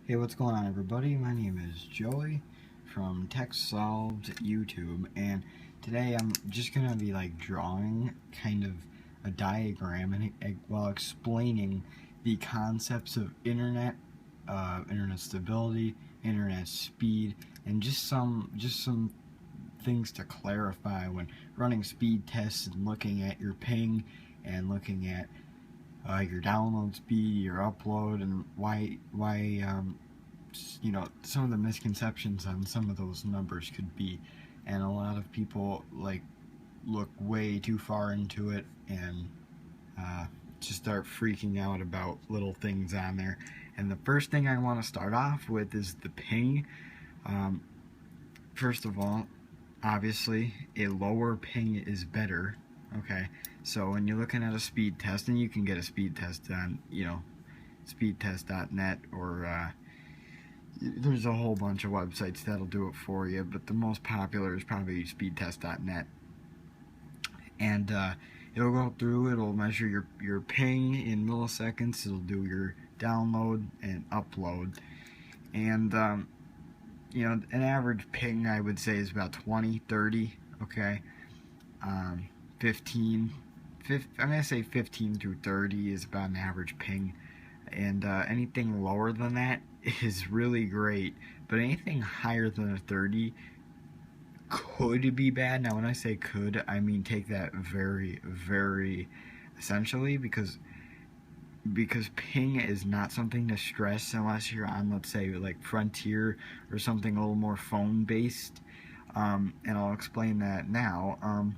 Hey, what's going on, everybody? My name is Joey from Tech Solved YouTube, and today I'm just gonna be drawing kind of a diagram and while explaining the concepts of internet stability, internet speed, and just some things to clarify when running speed tests and looking at your ping and looking at your download speed, your upload, and why some of the misconceptions on some of those numbers could be. And a lot of people look way too far into it and just start freaking out about little things on there. And the first thing I want to start off with is the ping. First of all, obviously a lower ping is better. Okay, so when you're looking at a speed test, and you can get a speed test on speedtest.net, or there's a whole bunch of websites that'll do it for you, but the most popular is probably speedtest.net. And it'll go through, it'll measure your ping in milliseconds, it'll do your download and upload. And an average ping, I would say, is about 20, 30, okay? 15, I'm going to say 15 through 30 is about an average ping. And anything lower than that is really great, but anything higher than a 30 could be bad. Now when I say could, I mean take that very, very essentially, because ping is not something to stress unless you're on, let's say, like Frontier or something a little more phone based, and I'll explain that now.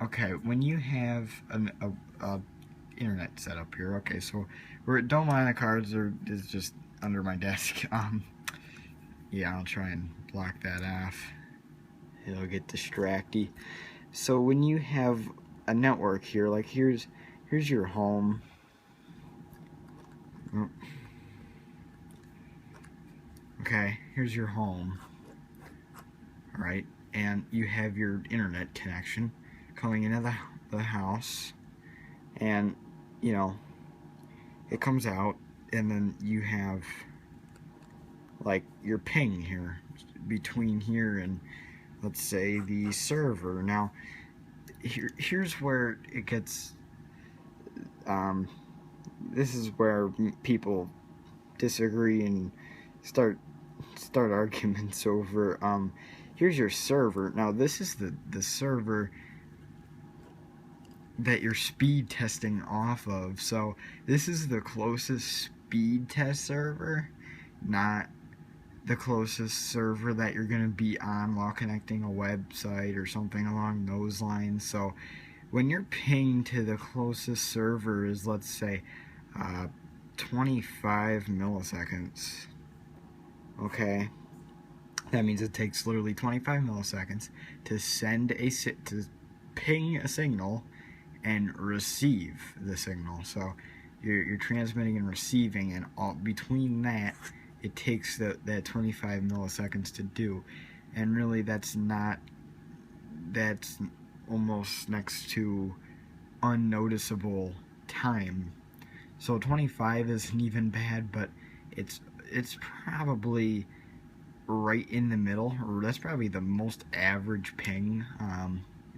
Okay, when you have a internet setup here, okay, so don't mind the cards, is just under my desk. Yeah, I'll try and block that off. It'll get distracty. So when you have a network here, like here's your home. Okay, here's your home. Alright, and you have your internet connection coming into the house, and it comes out, and then you have like your ping here between here and, let's say, the server. Now here's where it gets this is where people disagree and start arguments over here's your server. Now this is the server that you're speed testing off of. So this is the closest speed test server, not the closest server that you're going to be on while connecting a website or something along those lines. So when you're pinged to the closest server is, let's say, 25 milliseconds, okay, that means it takes literally 25 milliseconds to ping a signal and receive the signal. So you're transmitting and receiving, and all between that it takes that 25 milliseconds to do. And really that's almost next to unnoticeable time. So 25 isn't even bad, but it's probably right in the middle, or that's probably the most average ping.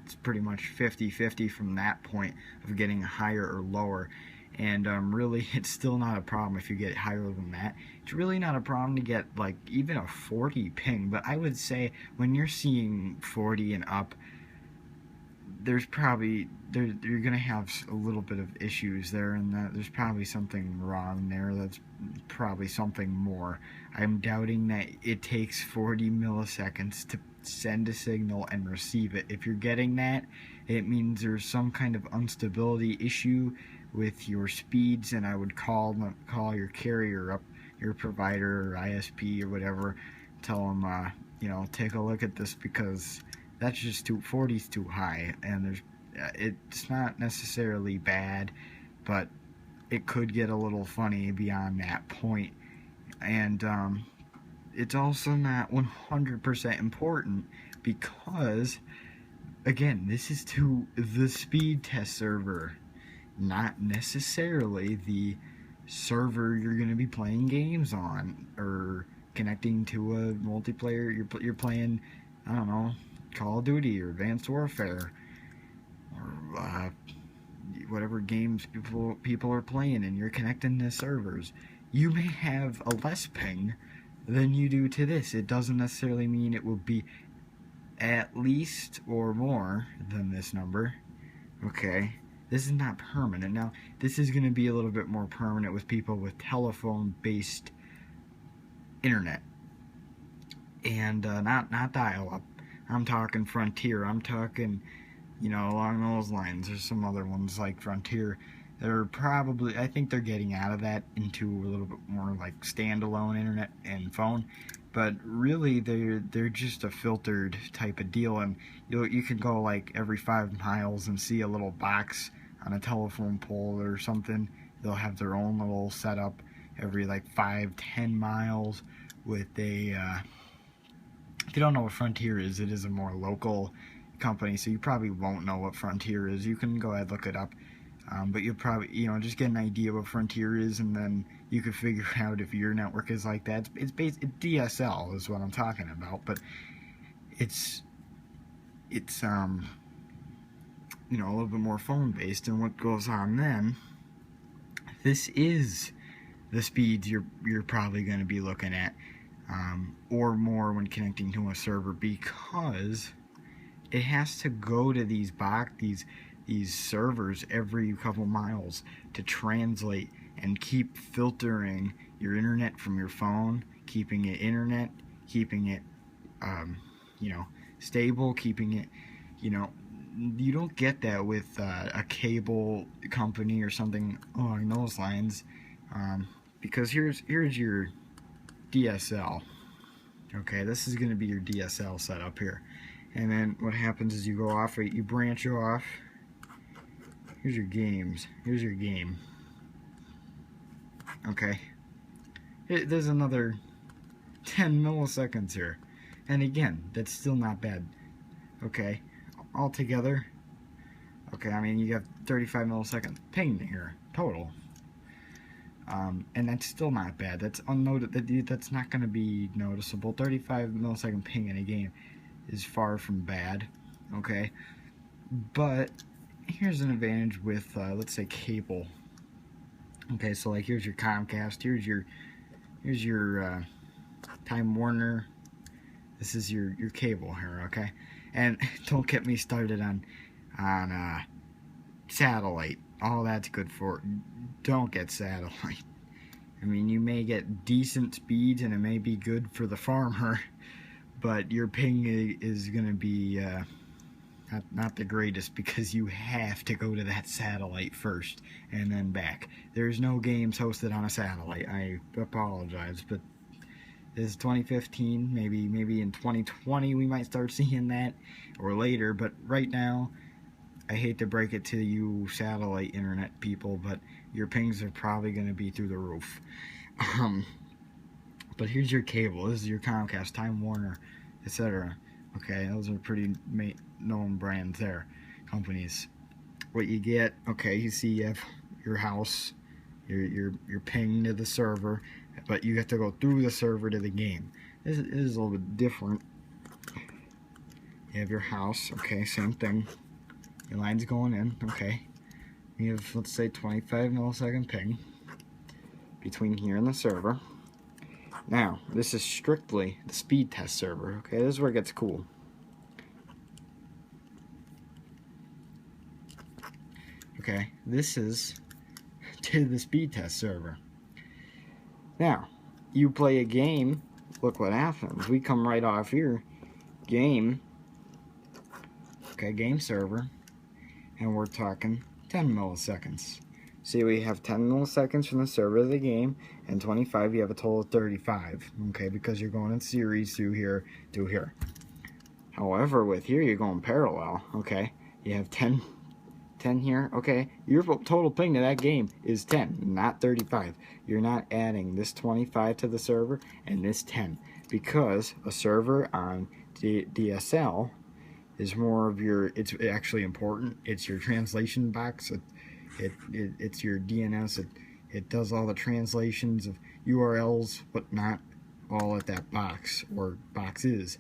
It's pretty much 50-50 from that point of getting higher or lower. And really, it's still not a problem if you get higher than that. It's really not a problem to get like even a 40 ping, but I would say when you're seeing 40 and up, there's probably you're gonna have a little bit of issues there, and there's probably something wrong there. That's probably something more. I'm doubting that it takes 40 milliseconds to send a signal and receive it. If you're getting that, it means there's some kind of instability issue with your speeds, and I would call your carrier up, your provider or ISP or whatever, tell them take a look at this, because that's just 40 is too high, and it's not necessarily bad, but it could get a little funny beyond that point. And it's also not 100% important, because again, this is to the speed test server, not necessarily the server you're going to be playing games on, or connecting to a multiplayer. You're playing, I don't know, Call of Duty or Advanced Warfare, or whatever games people are playing, and you're connecting to servers. You may have a less ping than you do to this. It doesn't necessarily mean it will be at least or more than this number. Okay, this is not permanent. Now, this is going to be a little bit more permanent with people with telephone-based internet, and not dial-up. I'm talking Frontier. I'm talking, along those lines. There's some other ones like Frontier that are probably, I think they're getting out of that into a little bit more like standalone internet and phone. But really, they're just a filtered type of deal, and you can go like every 5 miles and see a little box on a telephone pole or something. They'll have their own little setup every like 5-10 miles with a. If you don't know what Frontier is, it is a more local company, so you probably won't know what Frontier is. You can go ahead and look it up. But you'll probably, just get an idea what Frontier is, and then you can figure out if your network is like that. It's DSL is what I'm talking about, but it's a little bit more phone based. And what goes on then? This is the speeds you're probably going to be looking at, or more when connecting to a server, because it has to go to these servers every couple miles to translate and keep filtering your internet from your phone, keeping it internet, keeping it stable, keeping it, you don't get that with a cable company or something along those lines, because here's your DSL. Okay, this is going to be your DSL setup here, and then what happens is you go off, you branch off. Here's your games. Here's your game. Okay. There's another 10 milliseconds here. And again, that's still not bad. Okay. Altogether. Okay, I mean, you got 35 millisecond ping here, total. And that's still not bad. That's that's not going to be noticeable. 35 millisecond ping in a game is far from bad. Okay. But here's an advantage with, let's say, cable. Okay, so like here's your Comcast, here's your Time Warner. This is your cable here, okay? And don't get me started on satellite. All that's good for. Don't get satellite. I mean, you may get decent speeds and it may be good for the farmer, but your ping is going to be not the greatest, because you have to go to that satellite first and then back. There's no games hosted on a satellite. I apologize, but this is 2015. Maybe in 2020 we might start seeing that, or later. But right now, I hate to break it to you satellite internet people, but your pings are probably going to be through the roof. But here's your cable. This is your Comcast, Time Warner, etc. Okay, those are pretty known brands there, companies. What you get, okay, you see you have your house, your ping to the server, but you have to go through the server to the game. This is a little bit different. You have your house, okay, same thing. Your line's going in, okay. You have, let's say, 25 millisecond ping between here and the server. Now, this is strictly the Speedtest server, okay? This is where it gets cool. Okay, this is to the Speedtest server. Now, you play a game, look what happens. We come right off here, game, okay, game server, and we're talking 10 milliseconds. See, we have 10 milliseconds from the server of the game, and 25, you have a total of 35, okay, because you're going in series through here to here. However, with here, you're going parallel, okay, you have 10 here, okay, your total ping to that game is 10, not 35. You're not adding this 25 to the server and this 10, because a server on DSL is more of your, it's actually important, it's your translation box, it's your DNS, It does all the translations of URLs, but not all at that box or boxes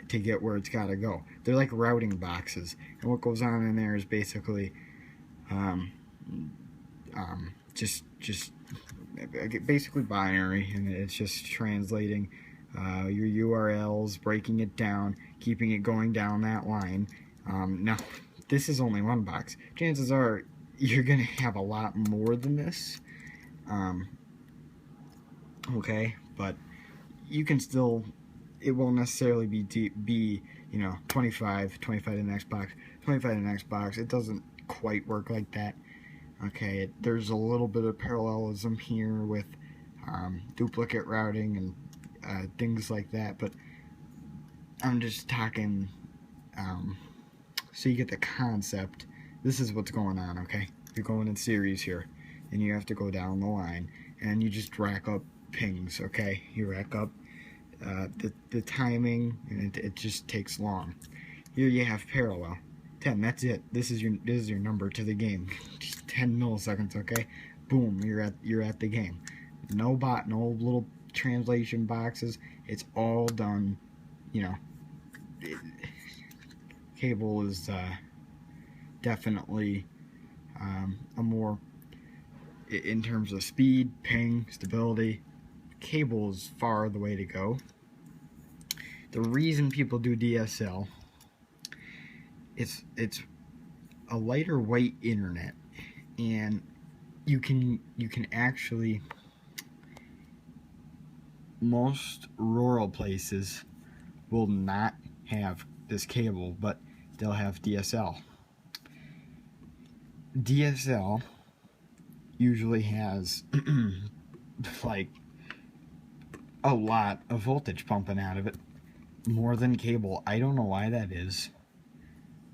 to get where it's got to go. They're like routing boxes, and what goes on in there is basically just basically binary, and it's just translating your URLs, breaking it down, keeping it going down that line. Now, this is only one box. Chances are you're gonna have a lot more than this. Okay, but you can still, it won't necessarily be you know, 25 to the next box, 25 to the next box. It doesn't quite work like that. Okay, there's a little bit of parallelism here with duplicate routing and things like that, but I'm just talking so you get the concept. This is what's going on, okay? You're going in series here, and you have to go down the line, and you just rack up pings, okay? You rack up the timing, and it just takes long. Here you have parallel. 10, that's it. This is your number to the game. Just 10 milliseconds, okay? Boom, you're at the game. No bot, no little translation boxes. It's all done, you know. Cable is definitely a more, in terms of speed, ping, stability, cable is far the way to go. The reason people do DSL, it's a lighter weight internet, and you can actually, most rural places will not have this cable, but they'll have DSL. DSL usually has like a lot of voltage pumping out of it, more than cable. I don't know why that is,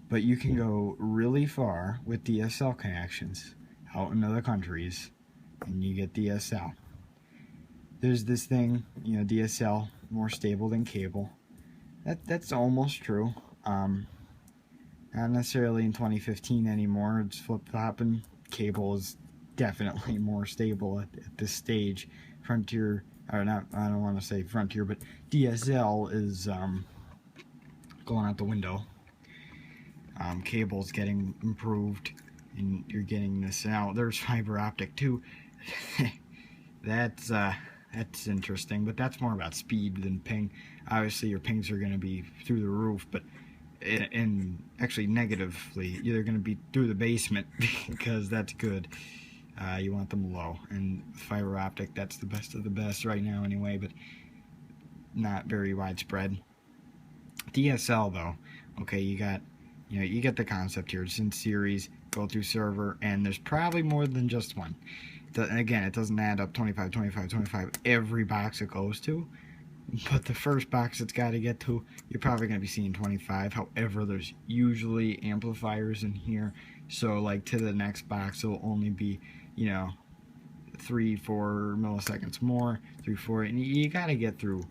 but you can go really far with DSL connections out in other countries, and you get DSL. There's this thing, you know, DSL more stable than cable. That's almost true. Not necessarily in 2015 anymore. It's flip-flopping. Cable is definitely more stable at this stage. Frontier, or not, I don't want to say Frontier, but DSL is going out the window. Cable's getting improved, and you're getting this out. There's fiber optic too. That's interesting, but that's more about speed than ping. Obviously, your pings are going to be through the roof, but and actually negatively, they're going to be through the basement because that's good. You want them low, and fiber optic, that's the best of the best right now anyway, but not very widespread. DSL though, okay, you get the concept here. It's in series, go through server, and there's probably more than just one. Again, it doesn't add up 25, 25, 25 every box it goes to, but the first box it's got to get to, you're probably going to be seeing 25. However, there's usually amplifiers in here, so like to the next box it'll only be, you know, 3-4 milliseconds more, 3-4, and you got to get through,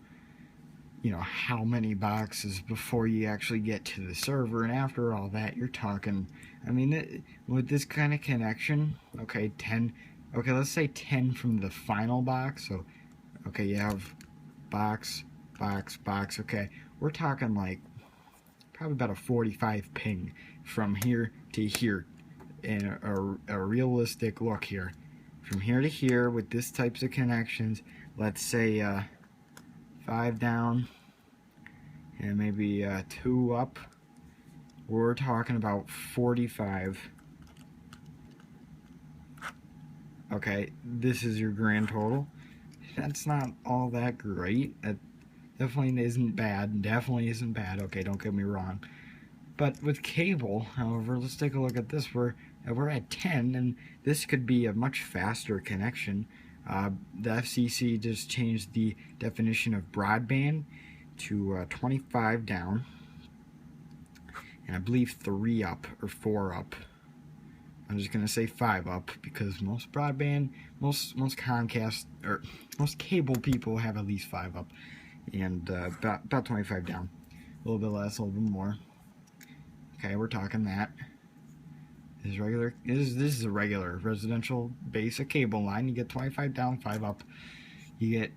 you know, how many boxes before you actually get to the server. And after all that, you're talking, I mean, with this kind of connection, okay, 10, okay, let's say 10 from the final box. So okay, you have box, box, box. Okay, we're talking like probably about a 45 ping from here to here, and a realistic look here from here to here with this types of connections. Let's say 5 down and maybe 2 up. We're talking about 45. Okay, this is your grand total. That's not all that great. That definitely isn't bad. Definitely isn't bad. Okay, don't get me wrong. But with cable, however, let's take a look at this. We're at 10, and this could be a much faster connection. The FCC just changed the definition of broadband to 25 down, and I believe 3 up or 4 up. I'm just gonna say 5 up because most broadband, most Comcast or most cable people have at least 5 up, and about 25 down. A little bit less, a little bit more. Okay, we're talking that. This is a regular residential basic cable line. You get 25 down, 5 up. You get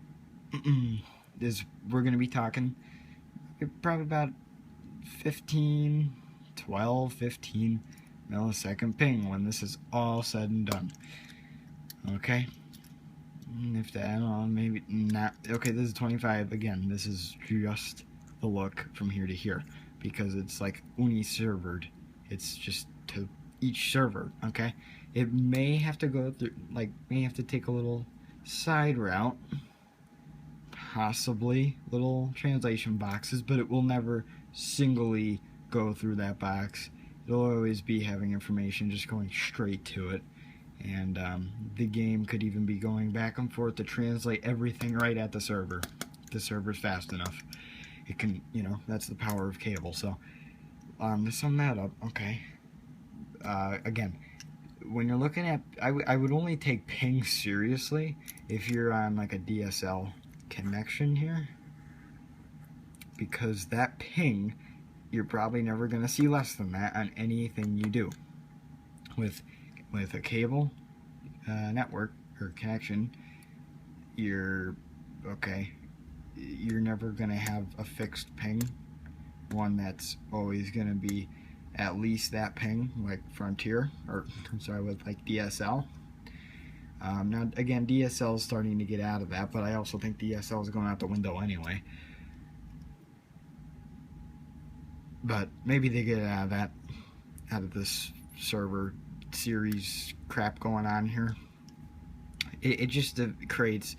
this. We're gonna be talking probably about 15, 12, 15 millisecond ping when this is all said and done. Okay. If that, I don't know, maybe not. Okay, this is 25 again. This is just the look from here to here because it's like uni-servered. It's just to each server. Okay, it may have to go through, like, may have to take a little side route, possibly little translation boxes, but it will never singly go through that box. It'll always be having information just going straight to it. And the game could even be going back and forth to translate everything right at the server. If the server's fast enough, it can, you know, that's the power of cable. So, to sum that up, okay. Again, when you're looking at, I would only take ping seriously if you're on like a DSL connection here, because that ping, you're probably never going to see less than that on anything you do. With a cable network or connection, you're never gonna have a fixed ping, one that's always gonna be at least that ping, like Frontier, or I'm sorry, with like DSL. Now again, DSL is starting to get out of that, but I also think DSL is going out the window anyway. But maybe they get out of this server series crap going on here. It just creates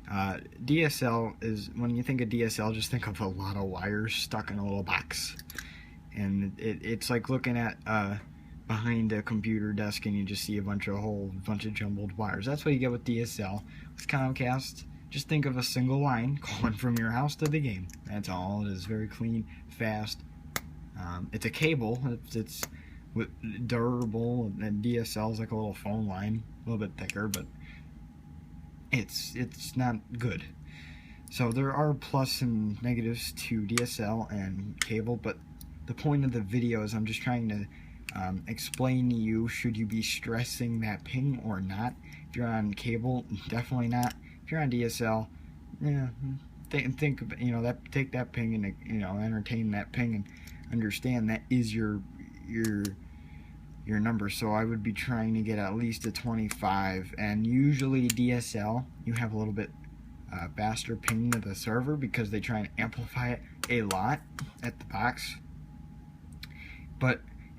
DSL is, when you think of DSL, just think of a lot of wires stuck in a little box, and it's like looking at behind a computer desk and you just see a bunch of jumbled wires. That's what you get with DSL. With Comcast, just think of a single line going from your house to the game. That's all it is. Very clean, fast. It's a cable. It's durable, and DSL is like a little phone line, a little bit thicker, but it's not good. So there are plus and negatives to DSL and cable, but the point of the video is I'm just trying to explain to you, should you be stressing that ping or not. If you're on cable, definitely not. If you're on DSL, yeah, think you know, that, take that ping and, you know, entertain that ping and understand that is your number. So I would be trying to get at least a 25, and usually DSL, you have a little bit faster ping to the server because they try and amplify it a lot at the box,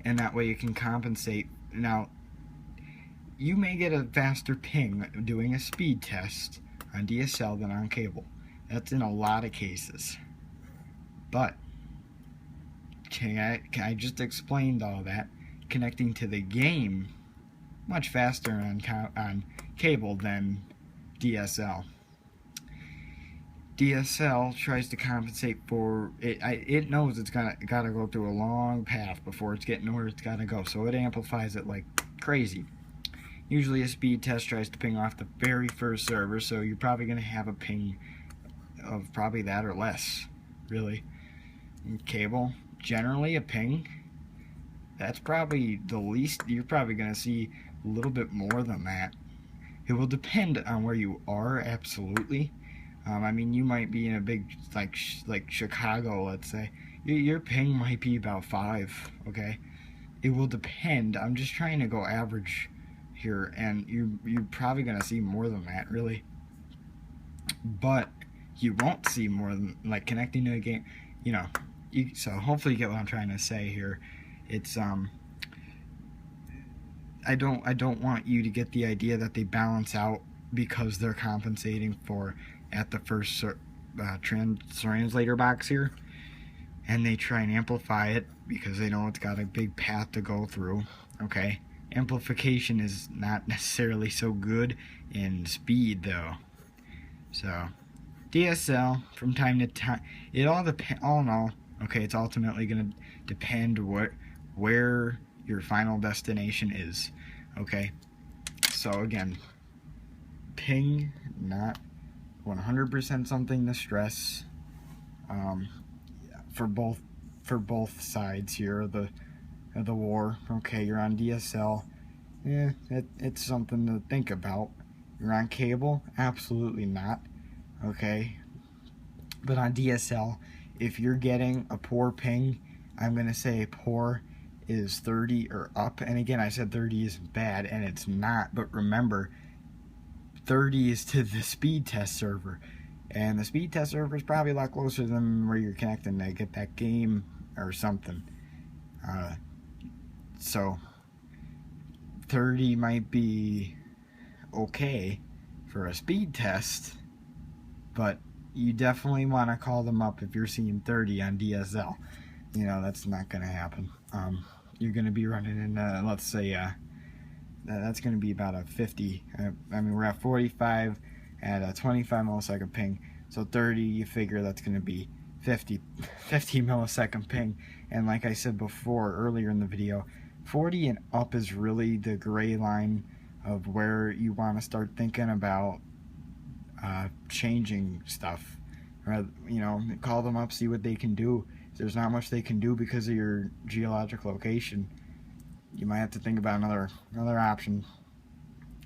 and that way you can compensate. Now you may get a faster ping doing a speed test on DSL than on cable. That's in a lot of cases, but I just explained all that. Connecting to the game much faster on cable than DSL. DSL tries to compensate for it. It knows it's gotta go through a long path before it's getting where it's gotta go, so it amplifies it like crazy. Usually a speed test tries to ping off the very first server, so you're probably gonna have a ping of probably that or less, really. In cable, generally a ping, that's probably the least. You're probably going to see a little bit more than that. It will depend on where you are, absolutely. I mean, you might be in a big, like Chicago, let's say. Your ping might be about 5, okay? It will depend. I'm just trying to go average here, and you're probably going to see more than that, really. But you won't see more than, like, connecting to a game, you know. So hopefully you get what I'm trying to say here. It's I don't want you to get the idea that they balance out because they're compensating for at the first translator box here, and they try and amplify it because they know it's got a big path to go through. Okay, amplification is not necessarily so good in speed though. So DSL, from time to time, it all in all, okay, it's ultimately going to depend where your final destination is. Okay, so again, ping, not 100% something to stress for both sides here. of the war. Okay, you're on DSL. Yeah, it's something to think about. You're on cable? Absolutely not. Okay, but on DSL, if you're getting a poor ping, I'm going to say poor is 30 or up. And again, I said 30 isn't bad, and it's not. But remember, 30 is to the Speedtest server. And the Speedtest server is probably a lot closer than where you're connecting to get that game or something. So 30 might be okay for a speed test, but you definitely want to call them up if you're seeing 30 on DSL. You know, that's not going to happen. You're going to be running in, let's say, that's going to be about a 50. I mean, we're at 45 at a 25 millisecond ping. So 30, you figure that's going to be 50 millisecond ping. And like I said before, earlier in the video, 40 and up is really the gray line of where you want to start thinking about changing stuff. Or, you know, call them up, see what they can do. If there's not much they can do because of your geologic location, you might have to think about another option.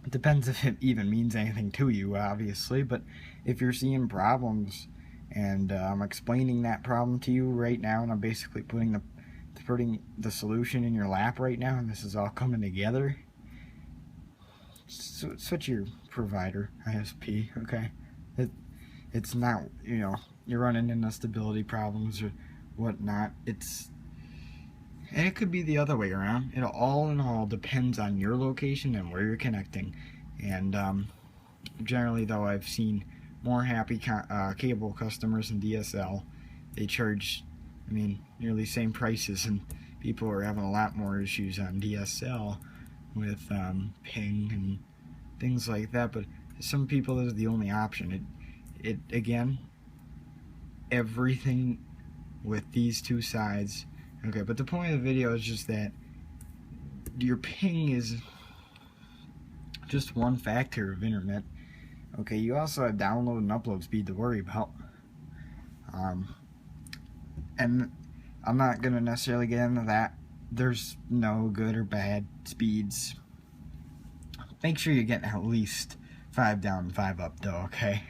It depends if it even means anything to you, obviously, but if you're seeing problems and I'm explaining that problem to you right now, and I'm basically putting the solution in your lap right now, and this is all coming together, switch your provider, ISP, okay? It's not, you know, you're running into stability problems or whatnot. And it could be the other way around. It all in all depends on your location and where you're connecting. And generally, though, I've seen more happy cable customers than DSL. They charge, I mean, nearly same prices, and people are having a lot more issues on DSL with ping and things like that. But some people, this is the only option. It again, everything with these two sides. Okay, but the point of the video is just that your ping is just one factor of internet. Okay, you also have download and upload speed to worry about. And I'm not going to necessarily get into that. There's no good or bad speeds. Make sure you're getting at least 5 down, 5 up though, okay?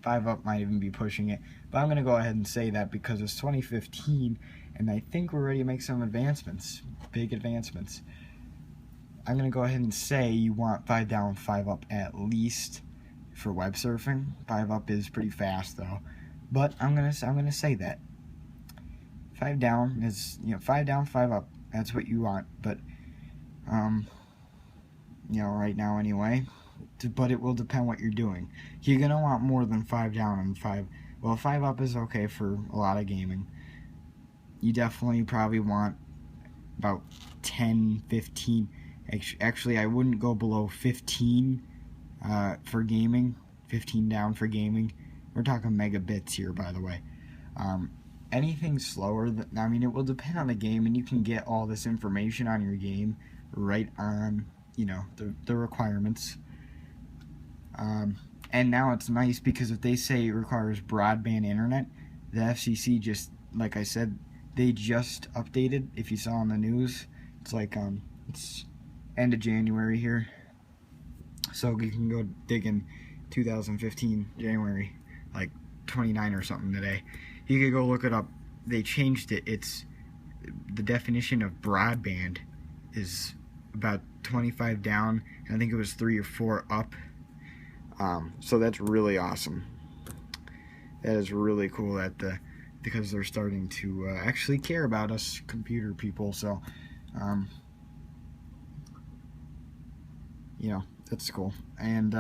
5 up might even be pushing it. But I'm going to go ahead and say that because it's 2015 and I think we're ready to make some advancements, big advancements. I'm going to go ahead and say you want 5 down, 5 up at least for web surfing. 5 up is pretty fast though. But I'm going to say that 5 down is, you know, 5 down, 5 up. That's what you want. But you know, right now anyway. But it will depend what you're doing. You're going to want more than 5 down and 5. Well, 5 up is okay for a lot of gaming. You definitely probably want about 10, 15. Actually, I wouldn't go below 15 for gaming. 15 down for gaming. We're talking megabits here, by the way. Anything slower, I mean, it will depend on the game, and you can get all this information on your game right on, you know, the requirements. And now it's nice because if they say it requires broadband internet, the FCC just, like I said, they just updated. If you saw on the news, it's like it's end of January here, so you can go dig in 2015 January, like 29 or something today. You could go look it up. They changed it. It's the definition of broadband is about 25 down, and I think it was 3 or 4 up. So that's really awesome. That is really cool that because they're starting to actually care about us computer people. So, you know, that's cool. And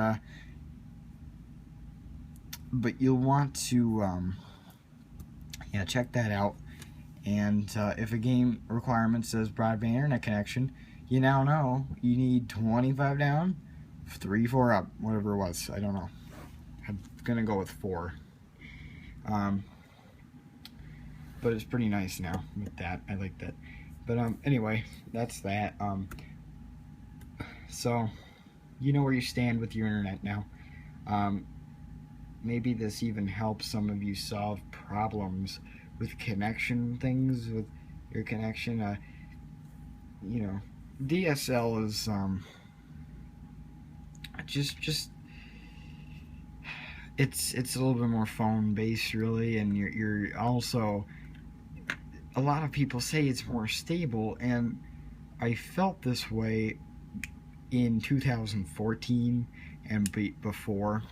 but you'll want to yeah, check that out. And if a game requirement says broadband internet connection, you now know you need 25 down, 3, 4 up, whatever it was. I don't know. I'm gonna go with 4. But it's pretty nice now with that. I like that. But anyway, that's that. So you know where you stand with your internet now. Maybe this even helps some of you solve problems with connection things with your connection. You know, DSL is just it's a little bit more phone based really, and you're also, a lot of people say it's more stable, and I felt this way in 2014 and before.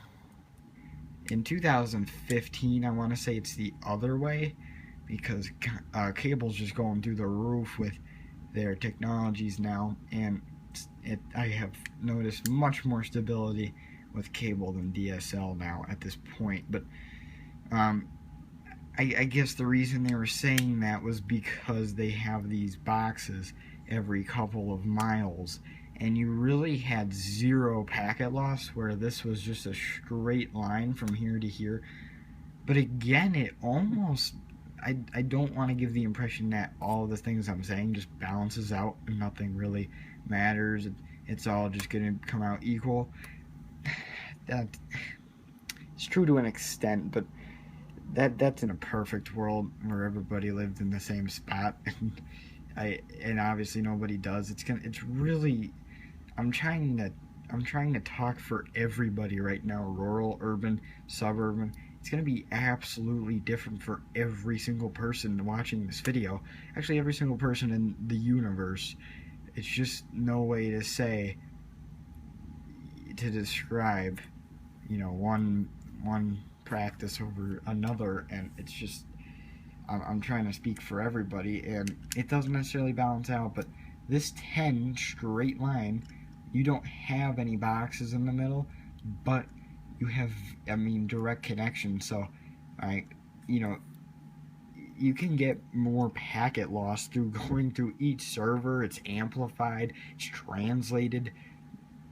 In 2015, I want to say it's the other way, because cable's just going through the roof with their technologies now, and I have noticed much more stability with cable than DSL now at this point. But um, I guess the reason they were saying that was because they have these boxes every couple of miles, and you really had zero packet loss, where this was just a straight line from here to here. But again, it almost, I don't want to give the impression that all the things I'm saying just balances out and nothing really matters. It's all just going to come out equal. That it's true to an extent, but that's in a perfect world where everybody lived in the same spot, and obviously nobody does. It's really, I'm trying to talk for everybody right now, rural, urban, suburban. It's going to be absolutely different for every single person watching this video. Actually, every single person in the universe. It's just no way to say, to describe, one practice over another, and it's just, I'm trying to speak for everybody, and it doesn't necessarily balance out. But this 10 straight line, you don't have any boxes in the middle, but you have, direct connection. So, you can get more packet loss through going through each server. It's amplified, it's translated,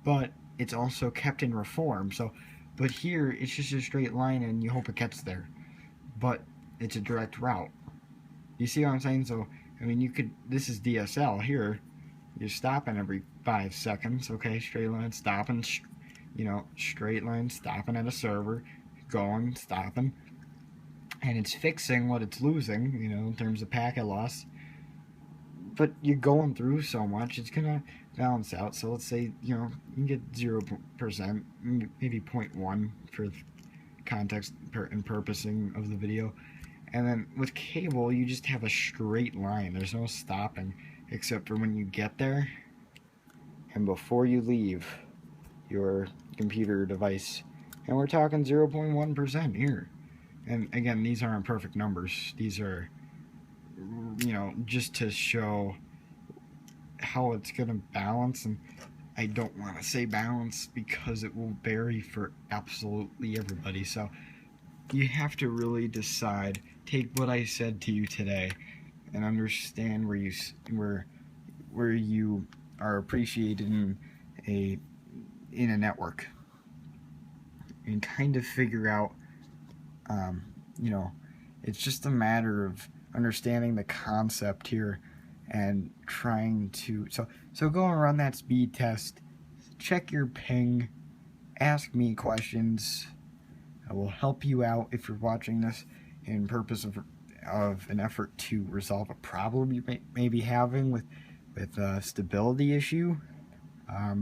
but it's also kept in reform. So, but here it's just a straight line, and you hope it gets there. But it's a direct route. You see what I'm saying? So, you could. This is DSL here. You're stopping every 5 seconds. Okay, straight line, stopping. Straight line, stopping at a server, going, stopping, and it's fixing what it's losing. In terms of packet loss. But you're going through so much, it's gonna balance out. So let's say you can get 0%, maybe 0.1 for context and purposing of the video. And then with cable, you just have a straight line. There's no stopping, except for when you get there and before you leave your computer device. And we're talking 0.1% here. And again, these aren't perfect numbers. These are, just to show how it's going to balance. And I don't want to say balance because it will vary for absolutely everybody. So you have to really decide, take what I said to you today, and understand where you are appreciated in a network, and kind of figure out, it's just a matter of understanding the concept here and trying to, so go and run that speed test, check your ping, ask me questions. I will help you out if you're watching this in purpose of an effort to resolve a problem you may be having with a stability issue. I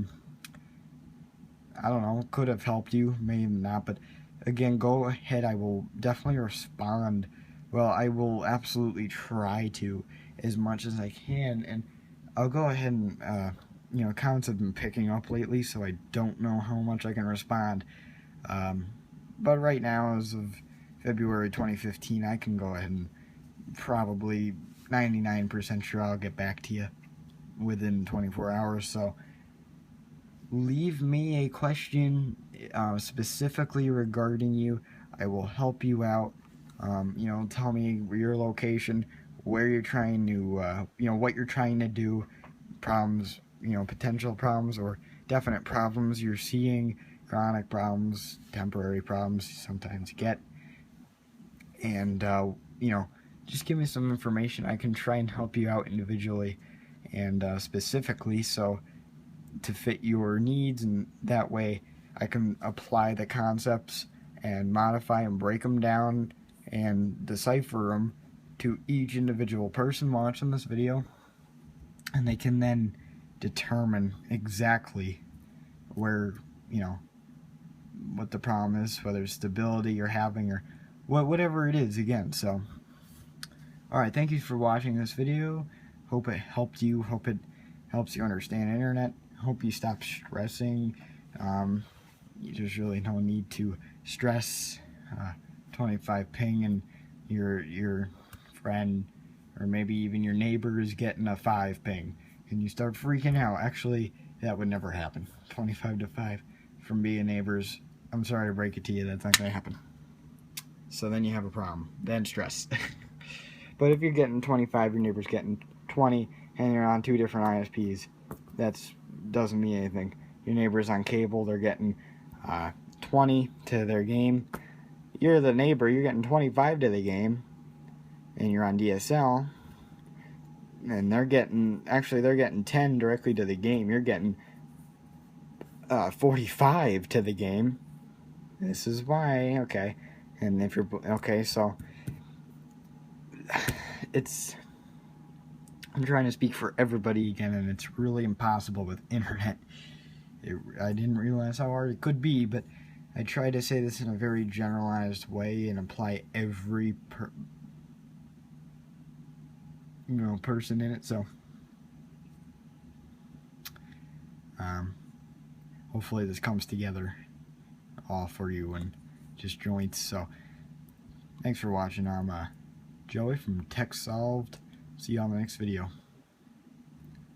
don't know, could have helped you, maybe not, but again, go ahead. I will definitely respond. Well, I will absolutely try to, as much as I can, and I'll go ahead and, comments have been picking up lately, so I don't know how much I can respond. But right now, as of February 2015, I can go ahead and probably 99% sure I'll get back to you within 24 hours. So leave me a question specifically regarding you. I will help you out. Tell me your location, where you're trying to, what you're trying to do, problems, potential problems or definite problems you're seeing, chronic problems, temporary problems you sometimes get, and just give me some information. I can try and help you out individually and specifically, so to fit your needs, and that way I can apply the concepts and modify and break them down and decipher them to each individual person watching this video, and they can then determine exactly where, you know, what the problem is, whether it's stability you're having or whatever it is again. So alright, thank you for watching this video. Hope it helped you, hope it helps you understand internet, hope you stop stressing. There's really no need to stress. 25 ping and your friend or maybe even your neighbor is getting a 5 ping and you start freaking out. Actually, that would never happen. 25 to 5 from being neighbors. I'm sorry to break it to you, that's not going to happen. So then you have a problem. Then stress. But if you're getting 25, your neighbor's getting 20, and you're on 2 different ISPs, that doesn't mean anything. Your neighbor's on cable, they're getting 20 to their game. You're the neighbor, you're getting 25 to the game, and you're on DSL, and they're getting 10 directly to the game. You're getting 45 to the game. This is why, okay. And if you're, okay, so I'm trying to speak for everybody again, and it's really impossible with internet. I didn't realize how hard it could be, but I try to say this in a very generalized way and apply every person in it. So hopefully this comes together all for you and just joints. So thanks for watching. I'm Joey from Tech Solved. See you on the next video.